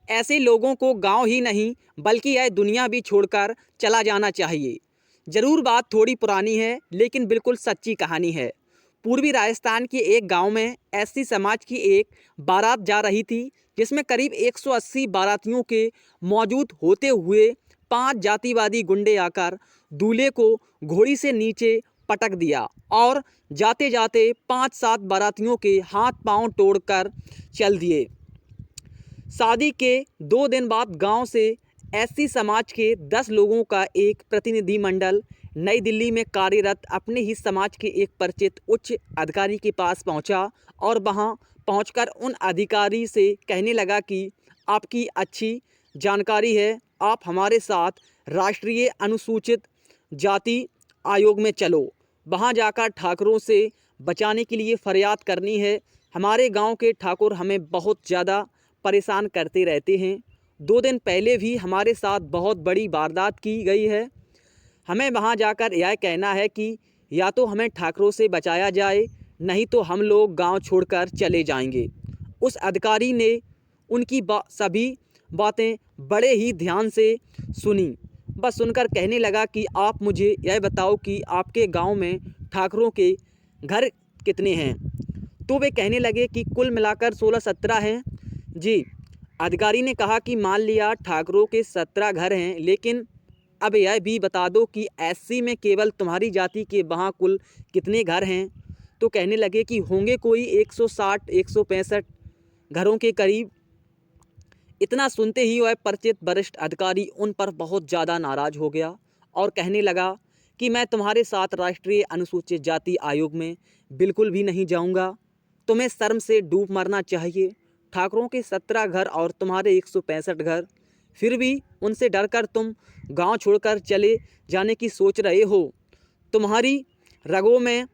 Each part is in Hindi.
ऐसे लोगों को गांव ही नहीं बल्कि यह दुनिया भी छोड़कर चला जाना चाहिए। ज़रूर बात थोड़ी पुरानी है लेकिन बिल्कुल सच्ची कहानी है। पूर्वी राजस्थान के एक गांव में एससी समाज की एक बारात जा रही थी जिसमें करीब 180 बारातियों के मौजूद होते हुए 5 जातिवादी गुंडे आकर दूल्हे को घोड़ी से नीचे पटक दिया और जाते जाते 5-7 बारातियों के हाथ पांव तोड़कर चल दिए। शादी के 2 दिन बाद गांव से एससी समाज के 10 लोगों का एक प्रतिनिधिमंडल नई दिल्ली में कार्यरत अपने ही समाज के एक परिचित उच्च अधिकारी के पास पहुंचा और वहां पहुंचकर उन अधिकारी से कहने लगा कि आपकी अच्छी जानकारी है, आप हमारे साथ राष्ट्रीय अनुसूचित जाति आयोग में चलो। वहां जाकर ठाकुरों से बचाने के लिए फरियाद करनी है। हमारे गांव के ठाकुर हमें बहुत ज़्यादा परेशान करते रहते हैं। 2 दिन पहले भी हमारे साथ बहुत बड़ी वारदात की गई है। हमें वहां जाकर यह कहना है कि या तो हमें ठाकुरों से बचाया जाए, नहीं तो हम लोग गांव छोड़कर चले जाएंगे। उस अधिकारी ने उनकी सभी बातें बड़े ही ध्यान से सुनी। बस सुनकर कहने लगा कि आप मुझे यह बताओ कि आपके गांव में ठाकुरों के घर कितने हैं। तो वे कहने लगे कि कुल मिलाकर 16-17 हैं। जी, अधिकारी ने कहा कि मान लिया ठाकुरों के 17 घर हैं, लेकिन अब यह भी बता दो कि एससी में केवल तुम्हारी जाति के वहाँ कुल कितने घर हैं। तो कहने लगे कि होंगे कोई 160-165 घरों के करीब। इतना सुनते ही वह परिचित वरिष्ठ अधिकारी उन पर बहुत ज़्यादा नाराज़ हो गया और कहने लगा कि मैं तुम्हारे साथ राष्ट्रीय अनुसूचित जाति आयोग में बिल्कुल भी नहीं जाऊंगा। तुम्हें शर्म से डूब मरना चाहिए। ठाकुरों के 17 घर और तुम्हारे 165 घर, फिर भी उनसे डरकर तुम गांव छोड़कर चले जाने की सोच रहे हो। तुम्हारी रगों में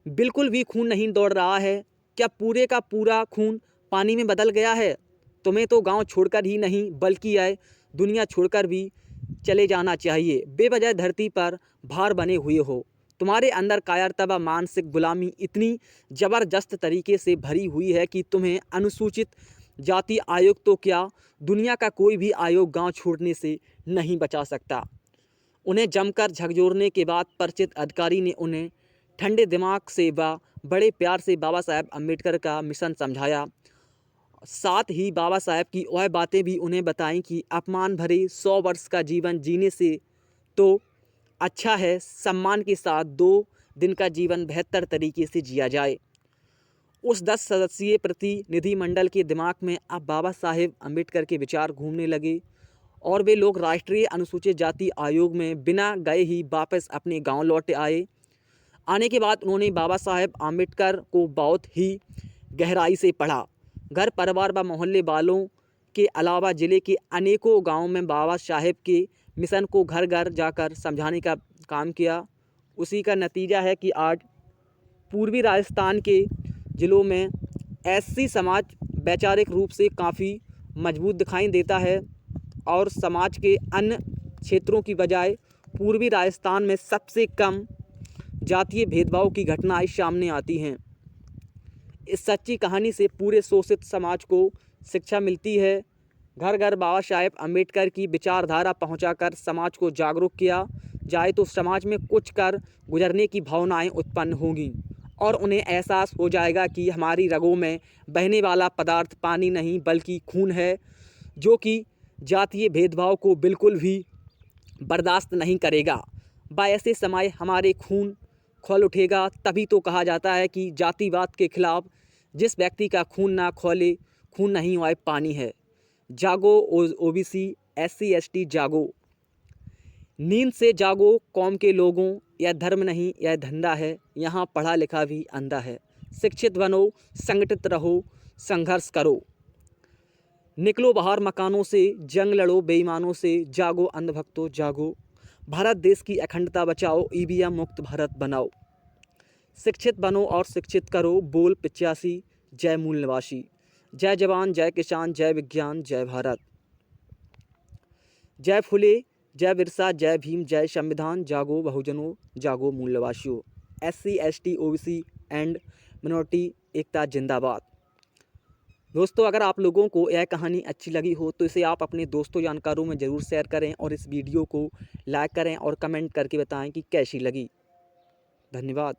बिल्कुल भी खून नहीं दौड़ रहा है क्या? पूरे का पूरा खून पानी में बदल गया है? तुम्हें तो गांव छोड़कर ही नहीं बल्कि यह दुनिया छोड़कर भी चले जाना चाहिए। बेवजह धरती पर भार बने हुए हो। तुम्हारे अंदर कायरता व मानसिक गुलामी इतनी ज़बरदस्त तरीके से भरी हुई है कि तुम्हें अनुसूचित जाति आयोग तो क्या, दुनिया का कोई भी आयोग गांव छोड़ने से नहीं बचा सकता। उन्हें जमकर झकझोरने के बाद परिचित अधिकारी ने उन्हें ठंडे दिमाग से व बड़े प्यार से बाबा साहेब अम्बेडकर का मिशन समझाया। साथ ही बाबा साहेब की वह बातें भी उन्हें बताईं कि अपमान भरे 100 वर्ष का जीवन जीने से तो अच्छा है सम्मान के साथ 2 दिन का जीवन बेहतर तरीके से जिया जाए। उस 10 सदस्यीय प्रतिनिधिमंडल के दिमाग में अब बाबा साहेब अम्बेडकर के विचार घूमने लगे और वे लोग राष्ट्रीय अनुसूचित जाति आयोग में बिना गए ही वापस अपने गांव लौट आए। आने के बाद उन्होंने बाबा साहेब अम्बेडकर को बहुत ही गहराई से पढ़ा। घर परिवार व मोहल्ले वालों के अलावा ज़िले के अनेकों गांवों में बाबा साहेब के मिशन को घर घर जाकर समझाने का काम किया। उसी का नतीजा है कि आज पूर्वी राजस्थान के ज़िलों में एससी समाज वैचारिक रूप से काफ़ी मजबूत दिखाई देता है और समाज के अन्य क्षेत्रों की बजाय पूर्वी राजस्थान में सबसे कम जातीय भेदभाव की घटनाएं सामने आती हैं। इस सच्ची कहानी से पूरे शोषित समाज को शिक्षा मिलती है। घर घर बाबा साहेब अम्बेडकर की विचारधारा पहुंचाकर समाज को जागरूक किया जाए तो समाज में कुछ कर गुजरने की भावनाएं उत्पन्न होंगी और उन्हें एहसास हो जाएगा कि हमारी रगों में बहने वाला पदार्थ पानी नहीं बल्कि खून है, जो कि जातीय भेदभाव को बिल्कुल भी बर्दाश्त नहीं करेगा। ऐसे समय हमारे खून खौल उठेगा। तभी तो कहा जाता है कि जातिवाद के खिलाफ जिस व्यक्ति का खून ना खौले, खून नहीं वह पानी है। जागो ओबीसी एससी एसटी जागो, नींद से जागो कौम के लोगों, यह धर्म नहीं यह धंधा है, यहाँ पढ़ा लिखा भी अंधा है। शिक्षित बनो, संगठित रहो, संघर्ष करो, निकलो बाहर मकानों से, जंग लड़ो बेईमानों से, जागो अंधभक्तों जागो, भारत देश की अखंडता बचाओ, ईवीएम मुक्त भारत बनाओ। शिक्षित बनो और शिक्षित करो, बोल 85 जय मूल निवासी। जय जवान जय किसान जय विज्ञान जय भारत। जय फुले जय बिरसा जय भीम जय संविधान, जागो बहुजनों जागो मूल निवासियों। SC ST OBC and minority एकता जिंदाबाद। दोस्तों, अगर आप लोगों को यह कहानी अच्छी लगी हो तो इसे आप अपने दोस्तों जानकारों में ज़रूर शेयर करें और इस वीडियो को लाइक करें और कमेंट करके बताएं कि कैसी लगी। धन्यवाद।